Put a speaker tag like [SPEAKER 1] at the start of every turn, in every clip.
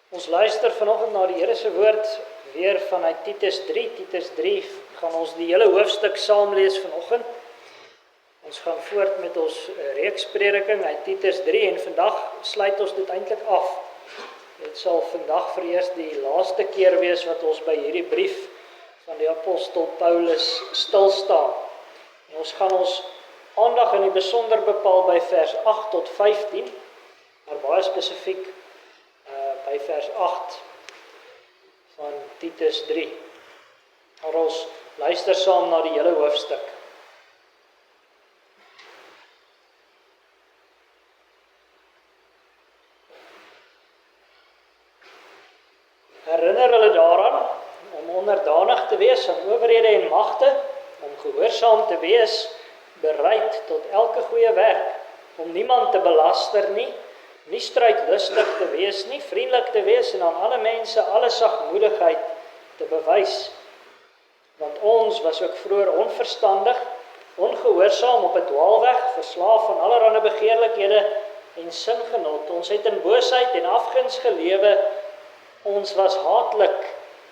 [SPEAKER 1] Ons luister vanoggend na die Here se woord weer vanuit Titus 3. Titus 3 gaan ons die hele hoofstuk saam lees vanoggend. Ons gaan voort met ons reeksprediking uit Titus 3 en vandag sluit ons dit eintlik af. Dit sal vandag vir eers die laaste keer wees wat ons by hierdie brief van die apostel Paulus stil staan. En ons gaan ons aandag in die besonder bepaal by vers 8 tot 15, maar baie spesifiek by vers 8 van Titus 3. Maar ons luister saam na die hele hoofstuk. Herinner hulle daaraan om onderdanig te wees aan owerhede en magte, om gehoorsaam te wees, bereid tot elke goeie werk, om niemand te belaster nie strydlustig te wees nie, vriendelik te wees en aan alle mense alle sagmoedigheid te bewys. Want ons was ook vroeër onverstandig, ongehoorsaam op 'n dwaalweg, verslaaf van allerlei begeerlikhede en singenot. Ons het in boosheid en afguns gelewe, ons was haatlik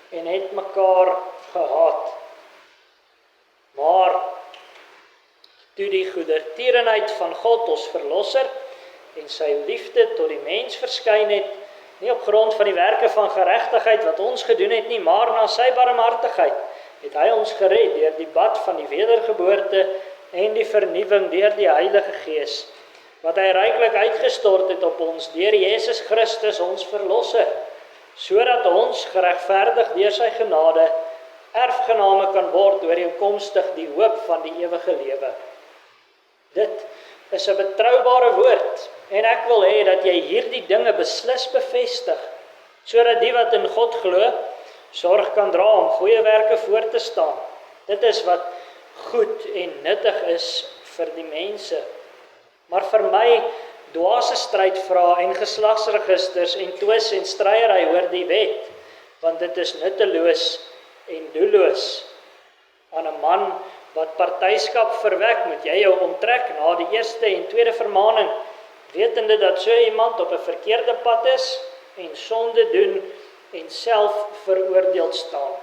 [SPEAKER 1] en het mekaar gehaat. Maar toe die goedertierenheid van God ons verlosser en sy liefde tot die mens verskyn het, nie op grond van die werke van geregtigheid wat ons gedoen het nie, maar na sy barmhartigheid, het hy ons gered deur die bad van die wedergeboorte en die vernuwing deur die Heilige Gees, wat hy ryklik uitgestort het op ons deur Jesus Christus ons verlosser, sodat ons geregverdig deur sy genade erfgename kan word ooreenkomstig die hoop van die ewige lewe. Dit is 'n betroubare woord, en ek wil hê dat jy hierdie dinge beslis bevestig, sodat die wat in God glo, sorg kan dra om goeie werke voor te staan. Dit is wat goed en nuttig is vir die mense. Maar vir my, dwaase strydvrae en geslagsregisters en twis en stryery oor die wet, want dit is nutteloos en doelloos. Aan 'n man wat partyskap verwek, moet jy jou onttrek na die eerste en tweede vermaning, wetende dat so iemand op 'n verkeerde pad is en sonde doen en self veroordeeld staan.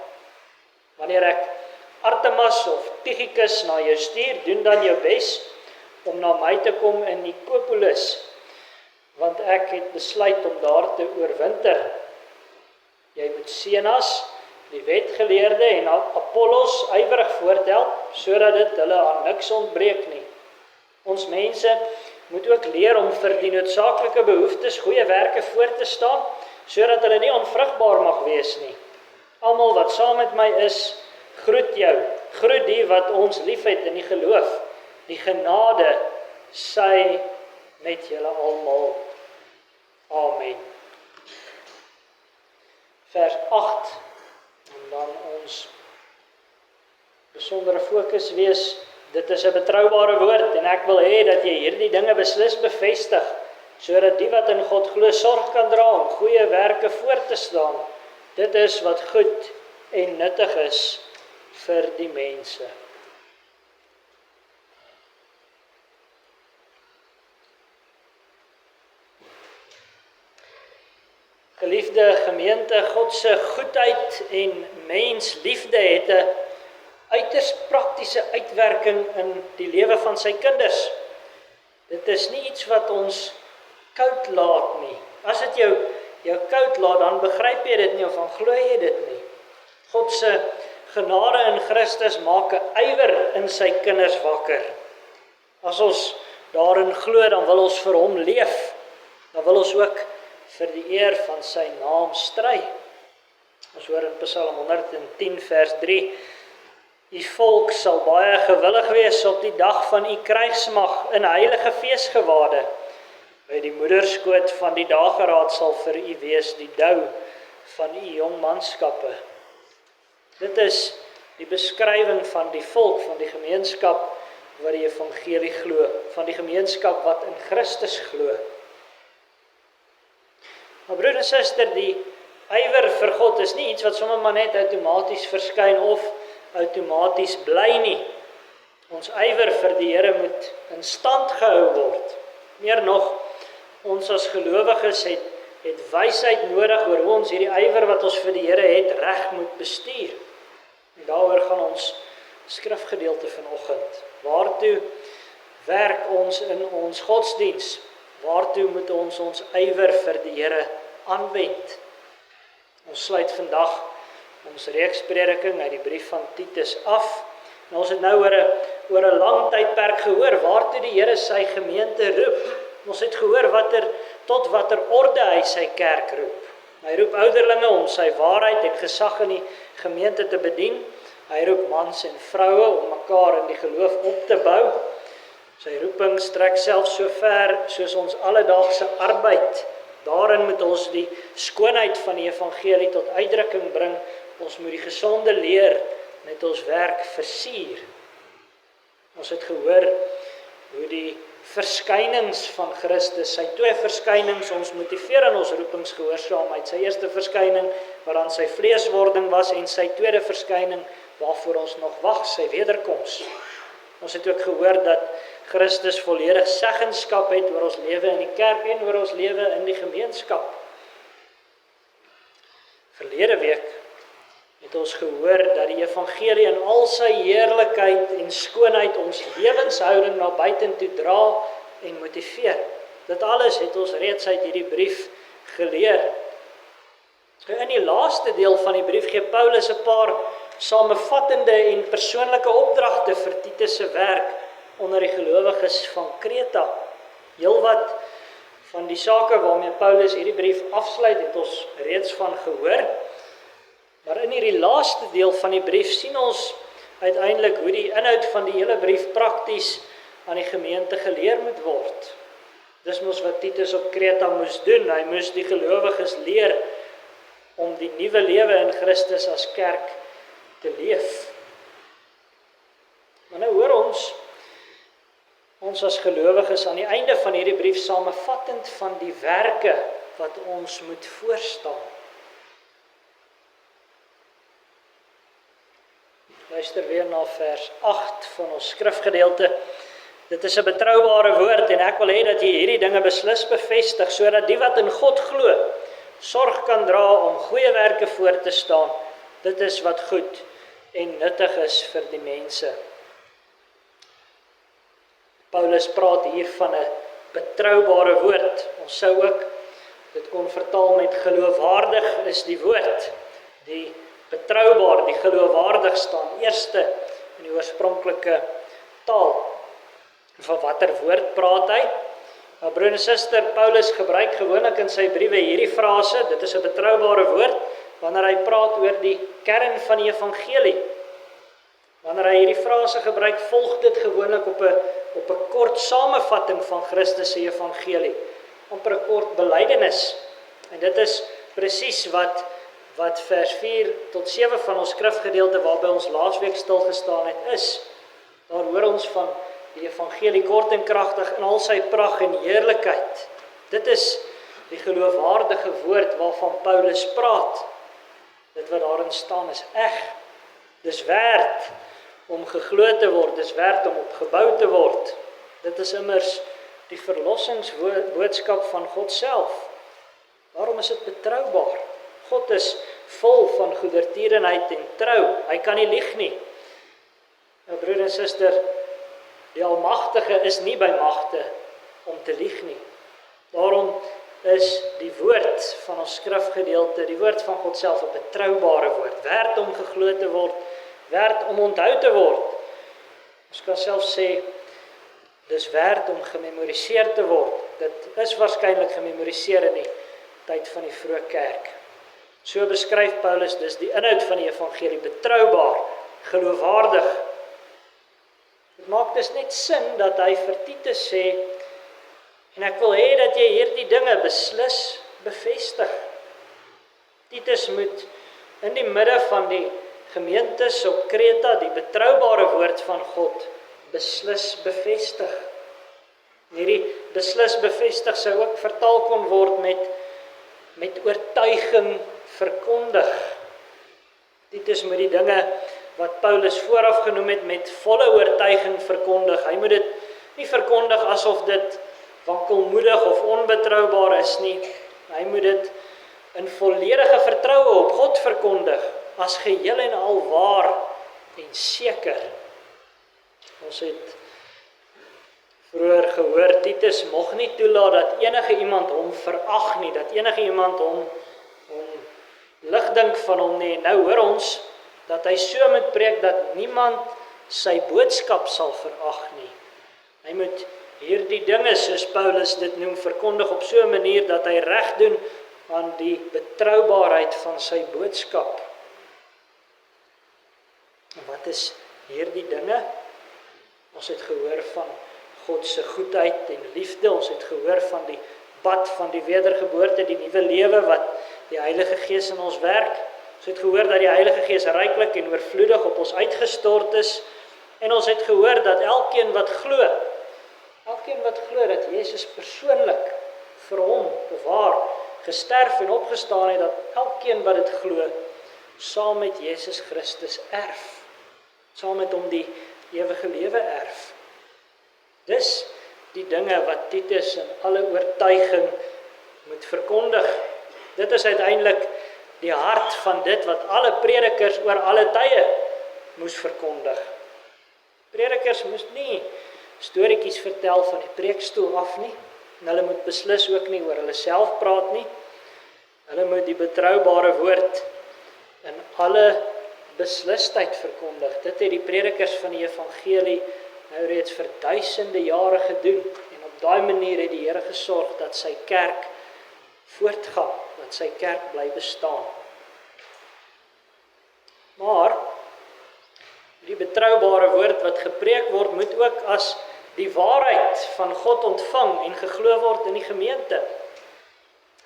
[SPEAKER 1] Wanneer ek Artemas of Tychicus na jou stuur, doen dan jou bes om na my te kom in Nicopolis, want ek het besluit om daar te oorwinter. Jy moet Zenas, die wetgeleerde, en Apollos ywerig voorthelp, sodat dit hulle aan niks ontbreek nie. Ons mense moet ook leer om vir die noodsaaklike behoeftes goeie werke voor te staan, sodat hulle nie onvrugbaar mag wees nie. Almal wat saam met my is, groet jou, groet die wat ons liefhet in die geloof. Die genade sy met julle almal. Amen. Vers 8, en dan ons besondere fokus wees. Dit is 'n betroubare woord, en ek wil hê dat jy hierdie dinge beslis bevestig, sodat die wat in God glo sorg kan dra om goeie werke voor te staan. Dit is wat goed en nuttig is vir die mense. Geliefde gemeente, God se goedheid en mensliefde het 'n uiters praktiese uitwerking in die lewe van sy kinders. Dit is nie iets wat ons koud laat nie. As dit jou koud laat, dan begryp jy dit nie, of dan glo jy dit nie. God se genade in Christus maak 'n ywer in sy kinders wakker. As ons daarin glo, dan wil ons vir hom leef. Dan wil ons ook vir die eer van sy naam stry. Ons hoor in Psalm 110 vers 3, U volk sal baie gewillig wees op die dag van U krygsmag in heilige feesgewade. By die moederskoot van die dageraad sal vir U wees die dou van U jong manskappe. Dit is die beskrywing van die volk, van die gemeenskap wat die evangelie glo, van die gemeenskap wat in Christus glo. Maar broer en suster, die ywer vir God is nie iets wat sommer maar net outomaties verskyn of outomaties bly nie. Ons ywer vir die Here moet in stand gehou word. Meer nog, ons as gelowiges het het wysheid nodig oor hoe ons hierdie ywer wat ons vir die Here het reg moet bestuur. En daaroor gaan ons skrifgedeelte vanoggend. Waartoe werk ons in ons godsdiens? Waartoe moet ons ywer vir die Here aanwend? Ons sluit vandag ons reeksprediking uit die brief van Titus af. En ons het nou oor 'n lang tydperk gehoor waartoe die Here sy gemeente roep. Ons het gehoor tot watter orde hy sy kerk roep. Hy roep ouderlinge om sy waarheid en gesag in die gemeente te bedien. Hy roep mans en vroue om mekaar in die geloof op te bou. Sy roeping strek selfs so ver soos ons alledaagse arbeid. Daarin moet ons die skoonheid van die evangelie tot uitdrukking bring. Ons moet die gesonde leer met ons werk versier. Ons het gehoor hoe die verskynings van Christus, sy 2 verskynings ons motiveer in ons roepingsgehoorsaamheid. Sy eerste verskyning waaraan sy vleeswording was en sy tweede verskyning waarvoor ons nog wag, sy wederkoms. Ons het ook gehoor dat Christus volledig seggenskap het oor ons lewe in die kerk en oor ons lewe in die gemeenskap. Verlede week het ons gehoor dat die evangelie in al sy heerlikheid en skoonheid ons lewenshouding na buitentoe dra en motiveer. Dit alles het ons reeds uit hierdie brief geleer. In die laaste deel van die brief gee Paulus 'n paar samevattende en persoonlike opdragte vir Titus se werk onder die gelowiges van Kreta. Heelwat van die sake waarmee Paulus hierdie brief afsluit, het ons reeds van gehoor. Maar in hierdie laaste deel van die brief sien ons uiteindelik hoe die inhoud van die hele brief prakties aan die gemeente geleer moet word. Dis mos wat Titus op Kreta moes doen. Hy moes die gelowiges leer om die nuwe lewe in Christus as kerk te leef. Maar nou hoor ons as gelowiges aan die einde van hierdie brief samevattend van die werke wat ons moet voorstaan. Luister weer na vers 8 van ons skrifgedeelte. Dit is 'n betroubare woord en ek wil hê dat jy hierdie dinge beslis bevestig, sodat die wat in God glo, sorg kan dra om goeie werke voor te staan. Dit is wat goed en nuttig is vir die mense. Paulus praat hier van 'n betroubare woord. Ons sou ook dit kon vertaal met geloofwaardig is die woord. Die betroubaar, die geloofwaardig staan eerste in die oorspronklike taal. Van watter woord praat hy? Nou, broer en suster, Paulus gebruik gewoonlik in sy briewe hierdie frase, dit is 'n betroubare woord, wanneer hy praat oor die kern van die evangelie. Wanneer hy hierdie frase gebruik, volg dit gewoonlik op 'n kort samevatting van Christus se evangelie, amper 'n kort belydenis. En dit is presies wat vers 4 tot 7 van ons skrifgedeelte waarby ons laasweek stil gestaan het is. Daar hoor ons van die evangelie kort en kragtig in al sy pragt en heerlikheid. Dit is die geloofwaardige woord waarvan Paulus praat. Dit wat daarin staan is eg. Dis werd om geglo te word, dis werd om opgebou te word. Dit is immers die verlossingsboodskap van God self. Daarom is dit betroubaar. God is vol van goedertierenheid en trou. Hy kan nie lieg nie. Nou broer en suster, die Almagtige is nie by magte om te lieg nie. Daarom is die woord van ons skrifgedeelte, die woord van God self 'n betroubare woord, werd om geglo te word, werd om onthou te word. Ons kan self sê, dis werd om gememoriseer te word. Dit is waarskynlik gememoriseer in die tyd van die vroeë kerk. So beskryf Paulus dus die inhoud van die evangelie, betroubaar, geloofwaardig. Dit maak dus net sin dat hy vir Titus sê, en ek wil hê dat jy hierdie dinge beslis bevestig. Titus moet in die midde van die gemeentes op Kreta die betroubare woord van God beslis bevestig. Hierdie beslis bevestig sou ook vertaal kon word met oortuiging verkondig. Titus moet die dinge wat Paulus vooraf genoem het met volle oortuiging verkondig. Hy moet dit nie verkondig asof dit wankelmoedig of onbetroubaar is nie. Hy moet dit in volledige vertroue op God verkondig, as geheel en al waar en seker. Ons het vroeër gehoor, Titus mag nie toelaat dat enige iemand hom verag nie, dat enige iemand hom lig dink van hom nie. Nou hoor ons dat hy so moet preek dat niemand sy boodskap sal verag nie. Hy moet hierdie dinge, soos Paulus dit noem, verkondig op so 'n manier dat hy reg doen aan die betroubaarheid van sy boodskap. En wat is hierdie dinge? Ons het gehoor van God se goedheid en liefde, ons het gehoor van die pad van die wedergeboorte, die nuwe lewe wat die Heilige Gees in ons werk. Ons het gehoor dat die Heilige Gees ryklik en oorvloedig op ons uitgestort is, en ons het gehoor dat elkeen wat glo dat Jesus persoonlik vir hom bewaar, gesterf en opgestaan het, dat elkeen wat dit glo, saam met Jesus Christus erf, saam met hom die ewige lewe erf. Dis die dinge wat Titus in alle oortuiging moet verkondig. Dit is uiteindelik die hart van dit wat alle predikers oor alle tye moes verkondig. Predikers moes nie storieetjies vertel van die preekstoel af nie, en hulle moet beslis ook nie oor hulle self praat nie. Hulle moet die betroubare woord in alle beslisheid verkondig. Dit het die predikers van die evangelie nou reeds vir duisende jare gedoen, en op daai manier het die Here gesorg dat sy kerk voortgaan, dat sy kerk bly bestaan. Maar die betroubare woord wat gepreek word, moet ook as die waarheid van God ontvang en geglo word in die gemeente.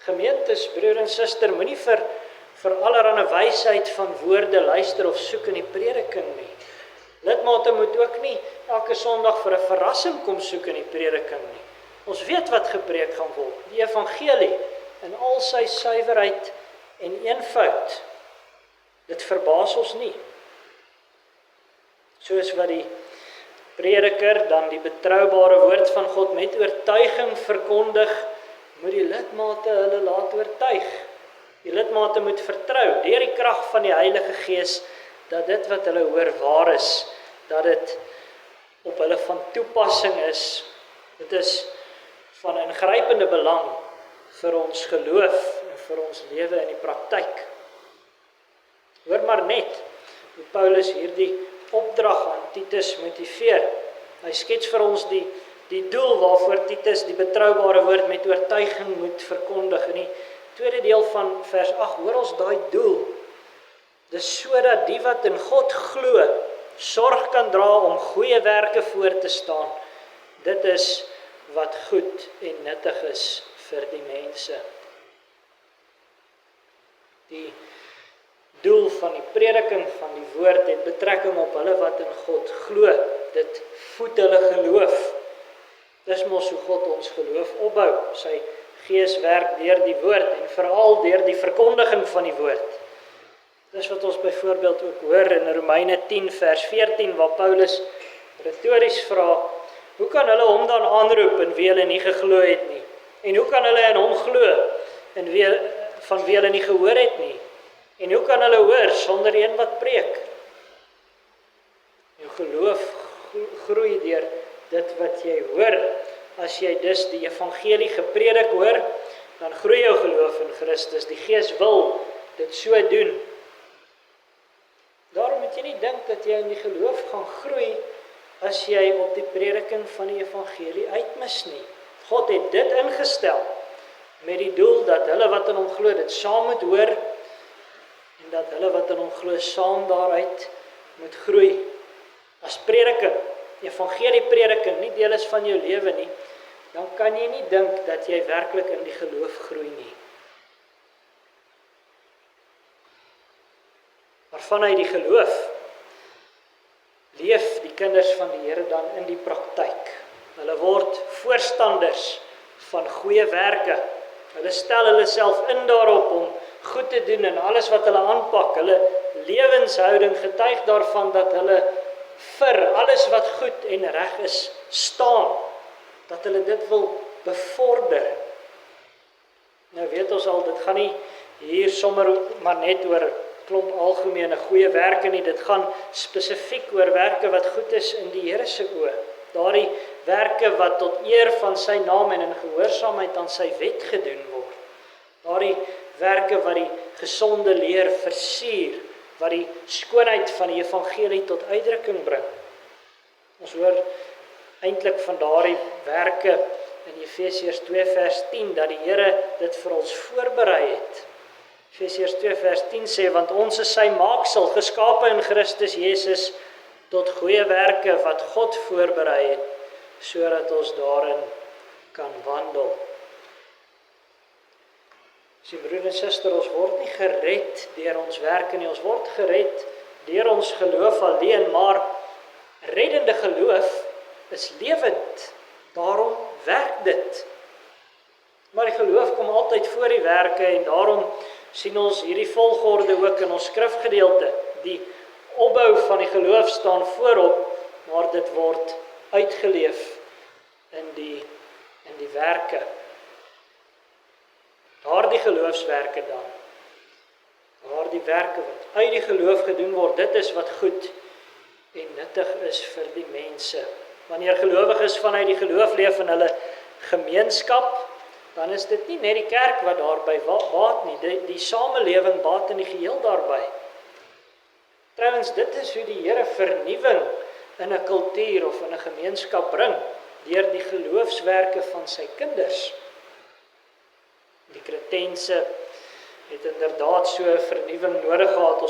[SPEAKER 1] Gemeentes, broer en suster, moenie vir allerhande wysheid van woorde luister of soek in die prediking nie. Lidmate moet ook nie elke Sondag vir 'n verrassing kom soek in die prediking nie. Ons weet wat gepreek gaan word, die evangelie in al sy suiwerheid en eenvoud. Dit verbaas ons nie. Soos wat die prediker dan die betroubare woord van God met oortuiging verkondig, moet die lidmate hulle laat oortuig. Die lidmate moet vertrou deur die krag van die Heilige Gees dat dit wat hulle hoor waar is, dat dit op hulle van toepassing is. Dit is van ingrypende belang vir ons geloof en vir ons lewe in die praktyk. Hoor maar net hoe Paulus hierdie opdrag aan Titus motiveer. Hy skets vir ons die doel waarvoor Titus die betroubare woord met oortuiging moet verkondig. In die tweede deel van vers 8 hoor ons daai doel. Dis sodat die wat in God glo, sorg kan dra om goeie werke voor te staan. Dit is wat goed en nuttig is vir die mense. Die doel van die prediking van die woord het betrekking op hulle wat in God glo. Dit voed hulle geloof. Dis mos hoe God ons geloof opbou. Sy Gees werk deur die woord en veral deur die verkondiging van die woord. Dis wat ons byvoorbeeld ook hoor in Romeine 10 vers 14 waar Paulus retories vra, hoe kan hulle hom dan aanroep en wie hulle nie geglo het nie? En hoe kan hulle in hom glo en van wie hulle nie gehoor het nie? En hoe kan hulle hoor sonder een wat preek? Jou geloof groei deur dit wat jy hoor. As jy dus die evangelie gepredik hoor, dan groei jou geloof in Christus. Die Gees wil dit so doen. Daarom moet jy nie dink dat jy in die geloof gaan groei as jy op die prediking van die evangelie uitmis nie. God het dit ingestel met die doel dat hulle wat in hom glo dit saam moet hoor en dat hulle wat in hom glo saam daaruit moet groei. As prediking, evangelie prediking nie deel is van jou lewe nie, dan kan jy nie dink dat jy werklik in die geloof groei nie. Maar vanuit die geloof leef die kinders van die Here dan in die praktyk. Hulle word voorstanders van goeie werke. Hulle stel hulle self in daarop om goed te doen in alles wat hulle aanpak. Hulle lewenshouding getuig daarvan dat hulle vir alles wat goed en reg is staan. Dat hulle dit wil bevorder. Nou weet ons al, dit gaan nie hier sommer maar net oor klomp algemene goeie werke nie, dit gaan spesifiek oor werke wat goed is in die Here se oë. Daardie werke wat tot eer van sy naam en in gehoorsaamheid aan sy wet gedoen word. Daardie werke wat die gesonde leer versier, wat die skoonheid van die evangelie tot uitdrukking bring. Ons hoor eintlik van daardie werke in Efesiërs 2 vers 10, dat die Here dit vir ons voorberei het. Efesiërs 2 vers 10 sê, want ons is sy maaksel, geskape in Christus Jesus, tot goeie werke wat God voorberei het, sodat ons daarin kan wandel. Sien broer en suster, ons word nie gered deur ons werke nie, ons word gered deur ons geloof alleen, maar reddende geloof is lewend, daarom werk dit. Maar die geloof kom altyd voor die werke en daarom sien ons hierdie volgorde ook in ons skrifgedeelte. Die opbou van die geloof staan voorop, maar dit word uitgeleef in die werke. Daardie geloofswerke dan, daardie werke wat uit die geloof gedoen word, dit is wat goed en nuttig is vir die mense. Wanneer gelowiges vanuit die geloof leef in hulle gemeenskap, dan is dit nie net die kerk wat daarby baat nie, die samelewing baat in die geheel daarby. Trouwens, dit is hoe die Here vernuwing in 'n kultuur of in 'n gemeenskap bring, deur die geloofswerke van sy kinders. Die Kretense het inderdaad so 'n vernuwing nodig gehad.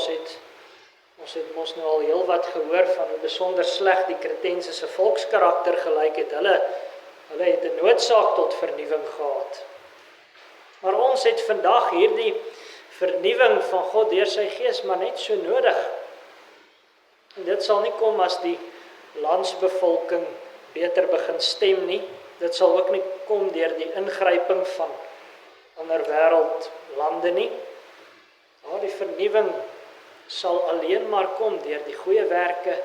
[SPEAKER 1] Ons het mos nou al heel wat gehoor van hoe besonder sleg die Kretense se volkskarakter gelyk het. Hulle het 'n noodsaak tot vernuwing gehad. Maar ons het vandag hierdie vernuwing van God deur sy Gees maar net so nodig. En dit sal nie kom as die landsbevolking beter begin stem nie. Dit sal ook nie kom deur die ingryping van ander wêreldlande nie. Die vernuwing sal alleen maar kom deur die goeie werke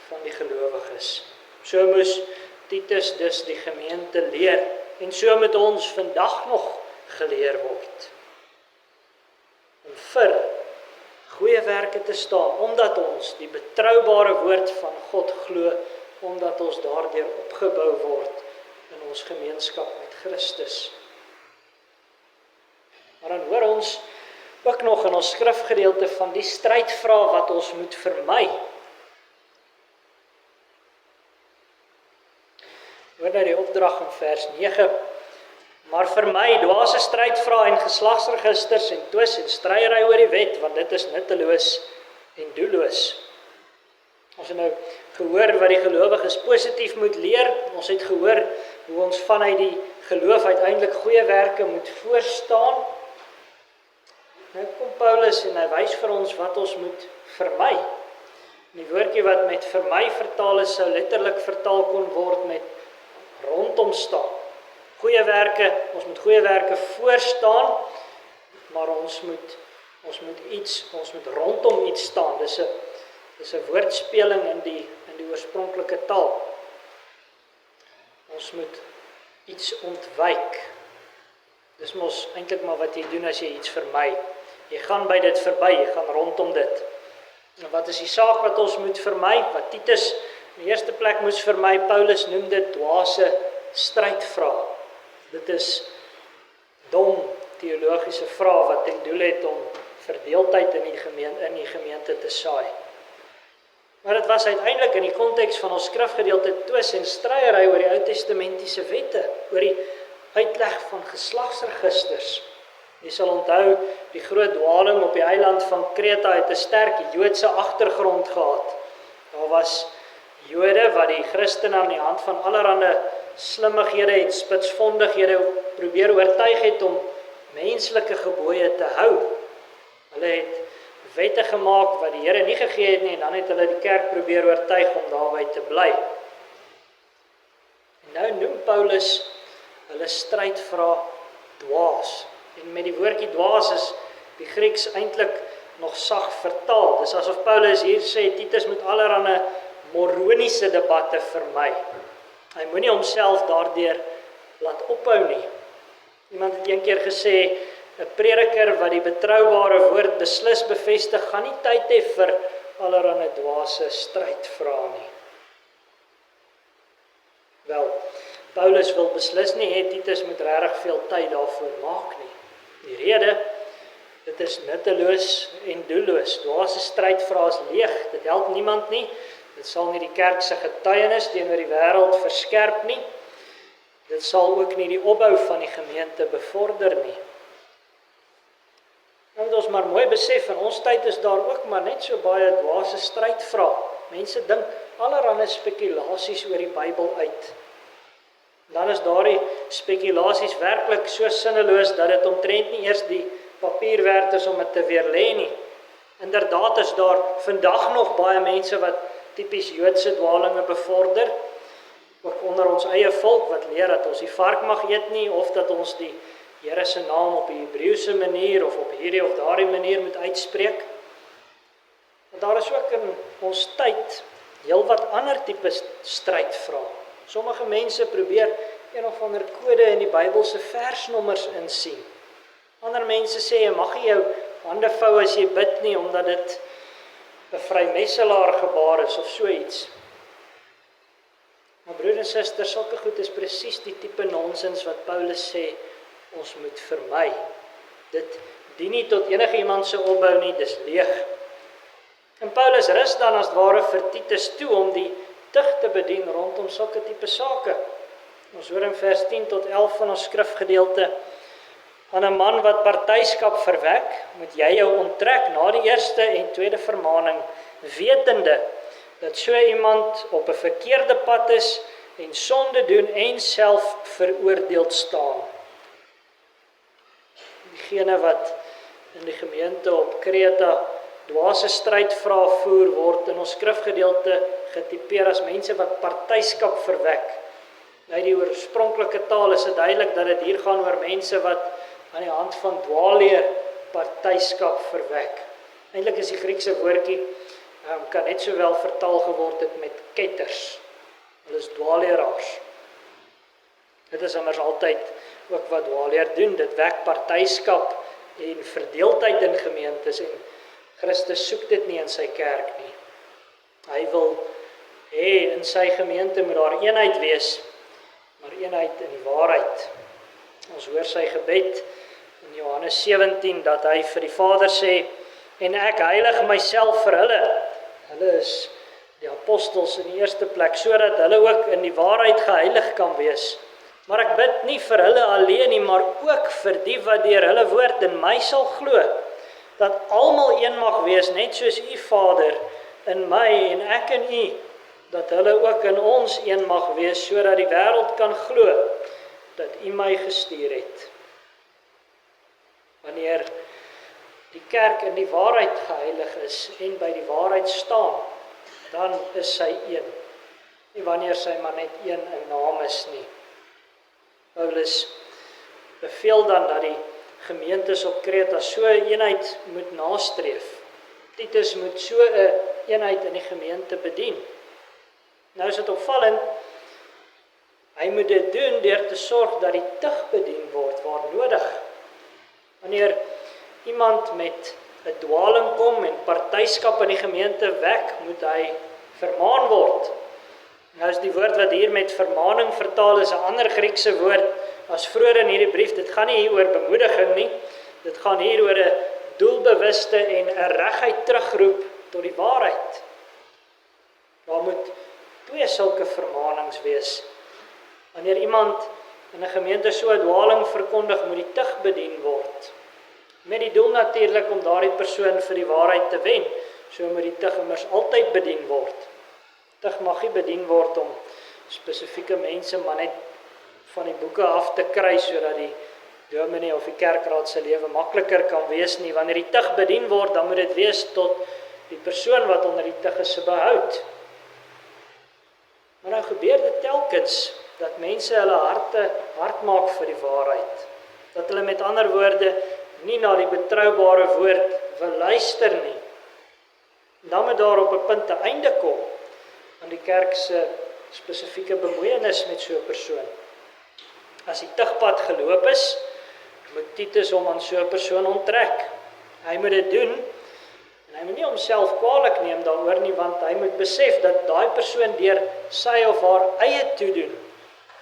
[SPEAKER 1] van die gelowiges. So moes Titus dus die gemeente leer, en so moet ons vandag nog geleer word. Om vir goeie werke te staan, omdat ons die betroubare woord van God glo, omdat ons daardeur opgebou word in ons gemeenskap met Christus. Maar dan hoor ons ook nog in ons skrifgedeelte van die strydvrae wat ons moet vermy. Hoor nou die opdrag in vers 9. Maar vermy dwaase strydvrae en geslagsregisters en twis en stryery oor die wet, want dit is nutteloos en doelloos. Ons het nou gehoor wat die gelowiges positief moet leer. Ons het gehoor hoe ons vanuit die geloof uiteindelik goeie werke moet voorstaan. Nou kom Paulus en hy wys vir ons wat ons moet vermy. Die woordjie wat met vermy vertaal is, sou letterlik vertaal kon word met rondom staan. Goeie werke, ons moet goeie werke voorstaan, maar ons moet rondom iets staan. Dis 'n woordspeling in die oorspronklike taal. Ons moet iets ontwyk. Dis mos eintlik maar wat jy doen as jy iets vermy. Jy gaan by dit verby, jy gaan rondom dit. En wat is die saak wat ons moet vermy? Wat Titus in die eerste plek moes vermy, Paulus noem dit dwaase strydvrae. Dit is dom teologiese vrae wat ten doel het om verdeeldheid in die gemeente te saai. Maar dit was uiteindelik in die konteks van ons skrifgedeelte twis en stryery oor die Ou Testamentiese wette, oor die uitleg van geslagsregisters. Jy sal onthou, die groot dwaling op die eiland van Kreta het 'n sterk Joodse agtergrond gehad. Daar was Jode wat die Christene aan die hand van allerlei slimmighede en spitsvondighede probeer oortuig het om menslike gebooie te hou. Hulle het wette gemaak wat die Here nie gegee het nie, en dan het hulle die kerk probeer oortuig om daarby te bly. En nou noem Paulus hulle strydvrae dwaas. En met die woordjie dwaas is die Grieks eintlik nog sag vertaal. Dis asof Paulus hier sê, Titus moet allerlei moroniese debatte vermy. Hy moenie homself daardeur laat ophou nie. Iemand het een keer gesê, 'n prediker wat die betroubare woord beslis bevestig, gaan nie tyd hê vir allerlei dwaase strydvrae nie. Wel, Paulus wil beslis nie hê Titus moet regtig veel tyd daarvoor maak nie. Die rede, dit is nutteloos en doelloos. Dwaase strydvrae is leeg, dit help niemand nie. Dit sal nie die kerk se getuienis teenoor die wêreld verskerp nie. Dit sal ook nie die opbou van die gemeente bevorder nie. En ons maar mooi besef, in ons tyd is daar ook maar net so baie dwaase strydvrae. Mense dink allerlei spekulasies oor die Bybel uit. Dan is daardie spekulasies werklik so sinneloos dat dit omtrent nie eers die papier werd is om dit te weerlê nie. Inderdaad is daar vandag nog baie mense wat tipies Joodse dwalinge bevorder, ook onder ons eie volk wat leer dat ons die vark mag eet nie, of dat ons die Here se naam op die Hebreëse manier of op hierdie of daardie manier moet uitspreek. Maar daar is ook in ons tyd heelwat ander tipe strydvrae. Sommige mense probeer een of ander kode in die Bybelse versnommers insien. Ander mense sê jy mag nie jou hande vou as jy bid nie, omdat dit 'n vrymesselaar gebaar is of so iets. Maar broers en susters, sulke goed is presies die tipe nonsens wat Paulus sê ons moet vermy. Dit dien nie tot enige iemand se opbou nie, dis leeg. En Paulus rus dan as ware vir Titus toe om die tug te bedien rondom sulke tipe sake. Ons hoor in vers 10 tot 11 van ons skrifgedeelte: aan 'n man wat partyskap verwek, moet jy jou onttrek na die eerste en tweede vermaning, wetende dat so iemand op 'n verkeerde pad is en sonde doen en self veroordeeld staan. Diegene wat in die gemeente op Kreta dwaase strydvrae voer, word in ons skrifgedeelte getipeer as mense wat partyskap verwek. Uit die oorspronklike taal is dit duidelik dat dit hier gaan oor mense wat aan die hand van dwaalleer partyskap verwek. Eintlik is die Griekse woordjie kan net sowel vertaal geword het met ketters. Hulle is dwaalleraars. Dit is immers altyd ook wat dwaalleer doen. Dit wek partyskap en verdeeldheid in gemeentes, en Christus soek dit nie in sy kerk nie. Hy wil hê in sy gemeente moet daar eenheid wees, maar eenheid in die waarheid. Ons hoor sy gebed in Johannes 17 dat hy vir die Vader sê: en ek heilig myself vir hulle. Hulle is die apostels in die eerste plek, sodat hulle ook in die waarheid geheilig kan wees. Maar ek bid nie vir hulle alleen nie, maar ook vir die wat deur hulle woord in my sal glo, dat almal een mag wees, net soos U Vader in my en ek in U, dat hulle ook in ons een mag wees, sodat die wêreld kan glo dat U my gestuur het. Wanneer die kerk in die waarheid geheilig is en by die waarheid staan, dan is sy een. Nie wanneer sy maar net een in naam is nie. Paulus beveel dan dat die gemeentes op Kreta so 'n eenheid moet nastreef. Titus moet so 'n eenheid in die gemeente bedien. Nou is dit opvallend, hy moet dit doen deur te sorg dat die tug bedien word waar nodig. Wanneer iemand met 'n dwaling kom en partyskap in die gemeente wek, moet hy vermaan word. Nou is die woord wat hier met vermaning vertaal is 'n ander Griekse woord as vroeër in hierdie brief. Dit gaan nie hier oor bemoediging nie. Dit gaan hier oor 'n doelbewuste en 'n reguit terugroep tot die waarheid. Daar moet twee sulke vermanings wees. Wanneer iemand in 'n gemeente so 'n dwaling verkondig, moet die tug bedien word. Met die doel natuurlik om daardie persoon vir die waarheid te wen. So moet die tug immers altyd bedien word. Tug mag nie bedien word om spesifieke mense maar net van die boeke af te kry, sodat die dominee of die kerkraad se lewe makliker kan wees nie. Wanneer die tug bedien word, dan moet dit wees tot die persoon wat onder die tug is se behoud. Maar nou gebeur dit telkens dat mense hulle harte hard maak vir die waarheid. Dat hulle met ander woorde nie na die betroubare woord wil luister nie. Dan moet daar op 'n punt 'n einde kom aan die kerk se spesifieke bemoeienis met so 'n persoon. As die tugpad geloop is, moet Titus hom aan so 'n persoon onttrek. Hy moet dit doen, en hy moet nie homself kwaadlik neem daaroor nie, want hy moet besef dat daai persoon deur sy of haar eie toedoen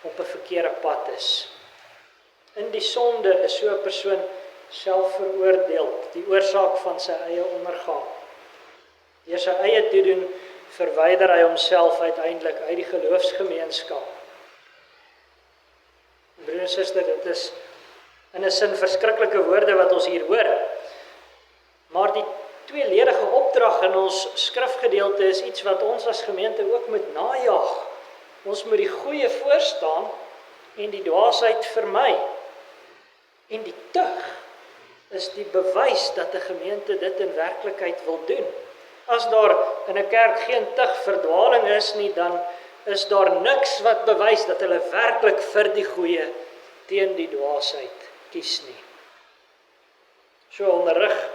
[SPEAKER 1] op 'n verkeerde pad is. In die sonde is so 'n persoon self veroordeel, die oorsaak van sy eie ondergang. Deur sy eie toedoen verwyder hy homself uiteindelik uit die geloofsgemeenskap. Broer en suster, dit is in 'n sin verskriklike woorde wat ons hier hoor. Maar die tweeledige opdrag in ons skrifgedeelte is iets wat ons as gemeente ook moet najag. Ons moet die goeie voorstaan en die dwaasheid vermy. En die tug is die bewys dat 'n gemeente dit in werklikheid wil doen. As daar in 'n kerk geen tug vir dwaling is nie, dan is daar niks wat bewys dat hulle werklik vir die goeie teen die dwaasheid kies nie. So onderrig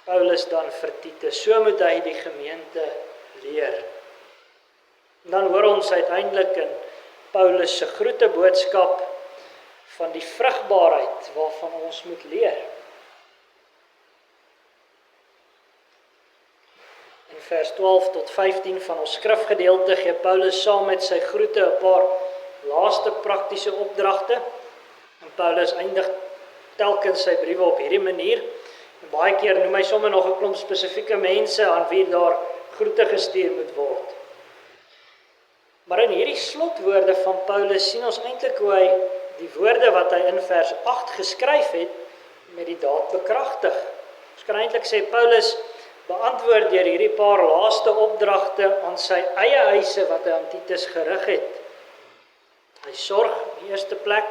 [SPEAKER 1] Paulus dan vir Titus, so moet hy die gemeente leer. En dan hoor ons uiteindelik in Paulus se groeteboodskap van die vrugbaarheid waarvan ons moet leer. In vers 12 tot 15 van ons skrifgedeelte gee Paulus saam met sy groete 'n paar laaste praktiese opdragte. En Paulus eindig telkens sy briewe op hierdie manier. En baie keer noem hy sommer nog 'n klomp spesifieke mense aan wie daar groete gestuur moet word. Maar in hierdie slotwoorde van Paulus sien ons eintlik hoe hy die woorde wat hy in vers 8 geskryf het, met die daad bekragtig. Ons kan eintlik sê Paulus beantwoord deur hierdie paar laaste opdragte aan sy eie eise wat hy aan Titus gerig het. Hy sorg in die eerste plek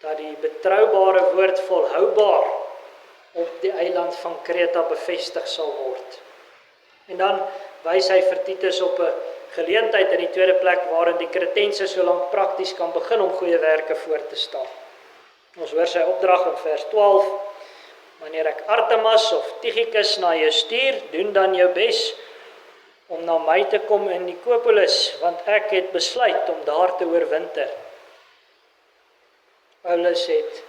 [SPEAKER 1] dat die betroubare woord volhoubaar op die eiland van Kreta bevestig sal word. En dan wys hy vir Titus op 'n geleentheid in die tweede plek waarin die Kretense so lank prakties kan begin om goeie werke voor te stel. Ons hoor sy opdrag in vers 12. Wanneer ek Artemas of Tychicus na jou stuur, doen dan jou bes om na my te kom in Nikopolis, want ek het besluit om daar te oorwinter. Paulus het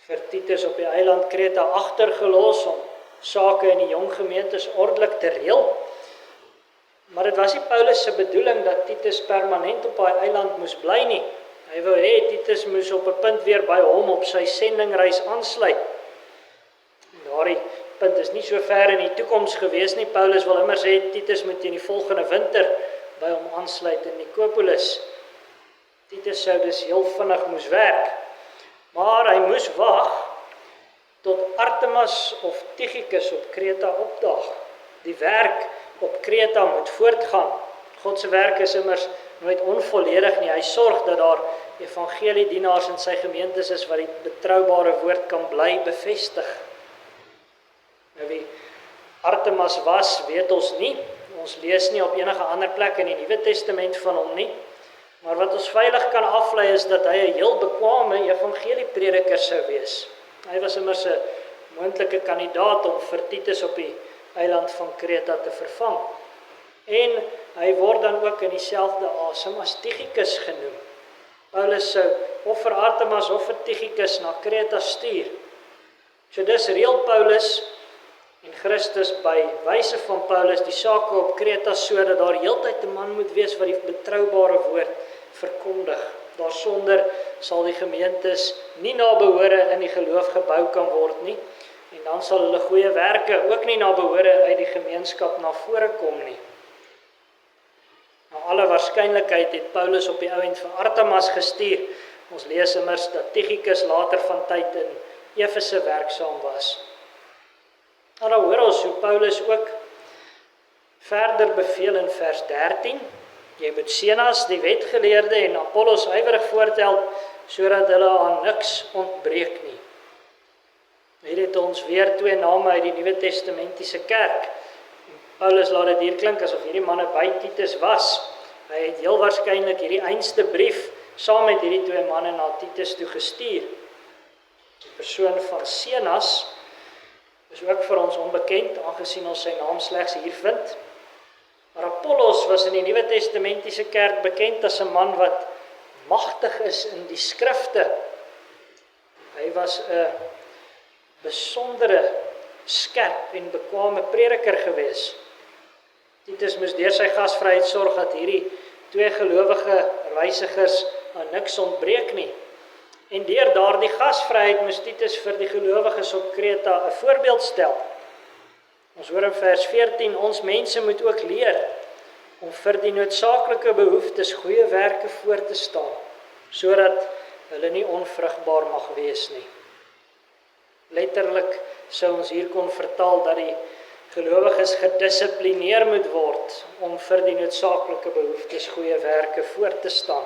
[SPEAKER 1] vir Titus op die eiland Kreta agtergelos om sake in die jong gemeentes ordelik te reël. Maar dit was nie Paulus se bedoeling dat Titus permanent op daai eiland moes bly nie. Hy wou hê Titus moes op 'n punt weer by hom op sy sendingreis aansluit. Daardie punt is nie so ver in die toekoms gewees nie. Paulus wil immer sê Titus moet in die volgende winter by hom aansluit in Nikopolis. Titus sou dus heel vinnig moes werk. Maar hy moes wag tot Artemas of Tychicus op Kreta opdaag. Die werk op Kreta moet voortgaan. God se werk is immers nooit onvolledig nie. Hy sorg dat daar evangeliedienaars in sy gemeentes is wat die betroubare woord kan bly bevestig. Nou wie Artemas was, weet ons nie. Ons lees nie op enige ander plek in die Nuwe Testament van hom nie. Maar wat ons veilig kan aflei is dat hy 'n heel bekwame evangelieprediker sou wees. Hy was immers 'n moontlike kandidaat om vir Titus op die eiland van Kreta te vervang. En hy word dan ook in dieselfde asem as Tychicus genoem. Paulus sou of vir Artemas of vir Tychicus na Kreta stuur. So dis reël Paulus en Christus by wyse van Paulus die sake op Kreta sodat daar heeltyd 'n man moet wees wat die betroubare woord verkondig. Daarsonder sal die gemeentes nie na behore in die geloof gebou kan word nie, en dan sal hulle goeie werke ook nie na behore uit die gemeenskap na vore kom nie. Na alle waarskynlikheid het Paulus op die ou end vir Artemas gestuur. Ons lees immers dat Tychicus later van tyd in Efese werksaam was. En dan hoor ons hoe Paulus ook verder beveel in vers 13. Jy moet Zenas, die wetgeleerde, en Apollos ywerig voorthelp, sodat hulle aan niks ontbreek nie. Hier het ons weer twee name uit die Nuwe Testamentiese kerk. Paulus laat dit hier klink asof hierdie manne by Titus was. Hy het heel waarskynlik hierdie einste brief saam met hierdie twee manne na Titus toe gestuur. Die persoon van Zenas is ook vir ons onbekend, aangesien ons sy naam slegs hier vind. Maar Apollos was in die Nuwe Testamentiese kerk bekend as 'n man wat magtig is in die skrifte. Hy was 'n besondere, skerp en bekwame prediker gewees. Titus moes deur sy gasvryheid sorg dat hierdie twee gelowige reisigers aan niks ontbreek nie. En deur daardie gasvryheid moes Titus vir die gelowiges op Kreta 'n voorbeeld stel. Ons hoor in vers 14, ons mense moet ook leer om vir die noodsaaklike behoeftes goeie werke voor te staan, sodat hulle nie onvrugbaar mag wees nie. Letterlik sou ons hier kon vertaal dat die gelowiges gedissiplineer moet word om vir die noodsaaklike behoeftes goeie werke voor te staan.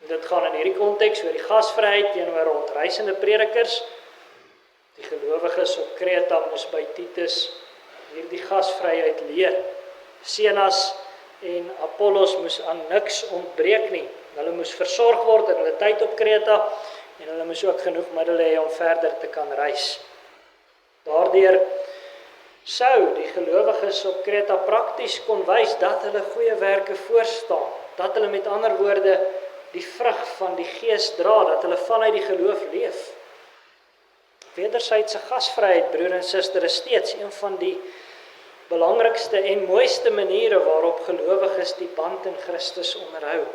[SPEAKER 1] Dit gaan in hierdie konteks oor die gasvryheid teenoor rondreisende predikers. Die gelowiges op Kreta moes by Titus hierdie gasvryheid leer. Zenas en Apollos moes aan niks ontbreek nie. Hulle moes versorg word in hulle tyd op Kreta en hulle moes ook genoeg middele hê om verder te kan reis. Daardeur sou die gelowiges op Kreta prakties kon wys dat hulle goeie werke voorstaan, dat hulle met ander woorde die vrug van die Gees dra, dat hulle vanuit die geloof leef. Wedersydse gasvryheid, broer en suster, is steeds een van die belangrikste en mooiste maniere waarop gelowiges die band in Christus onderhou.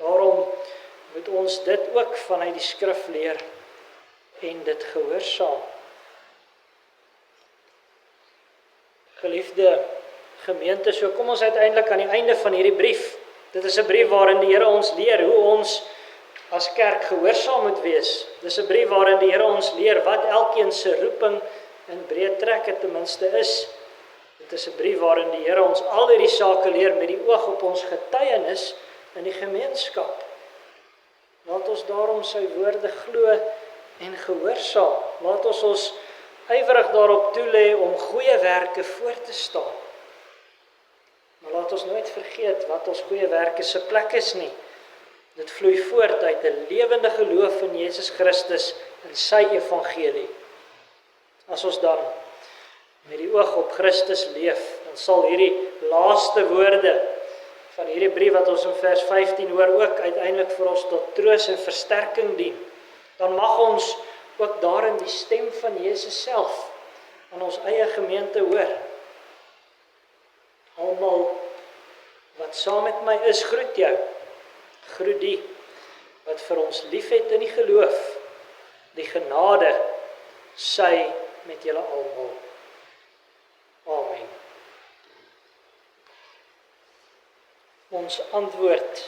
[SPEAKER 1] Daarom moet ons dit ook vanuit die skrif leer en dit gehoorsaam. Geliefde gemeente, so kom ons uiteindelik aan die einde van hierdie brief. Dit is 'n brief waarin die Here ons leer hoe ons as kerk gehoorsaam moet wees. Dis 'n brief waarin die Here ons leer wat elkeen se roeping in breë trekke ten minste is. Dit is 'n brief waarin die Here ons al hierdie sake leer met die oog op ons getuienis in die gemeenskap. Laat ons daarom sy woorde glo en gehoorsaam. Laat ons ywerig daarop toelê om goeie werke voor te staan. Maar laat ons nooit vergeet wat ons goeie werke se plek is nie. Dit vloei voort uit 'n lewende geloof in Jesus Christus en sy evangelie. As ons dan met die oog op Christus leef, dan sal hierdie laaste woorde van hierdie brief wat ons in vers 15 hoor ook uiteindelik vir ons tot troos en versterking dien. Dan mag ons ook daarin die stem van Jesus self aan ons eie gemeente hoor. Almal wat saam met my is, groet jou. Groet die wat vir ons liefhet in die geloof. Die genade sy met julle almal. Amen. Ons antwoord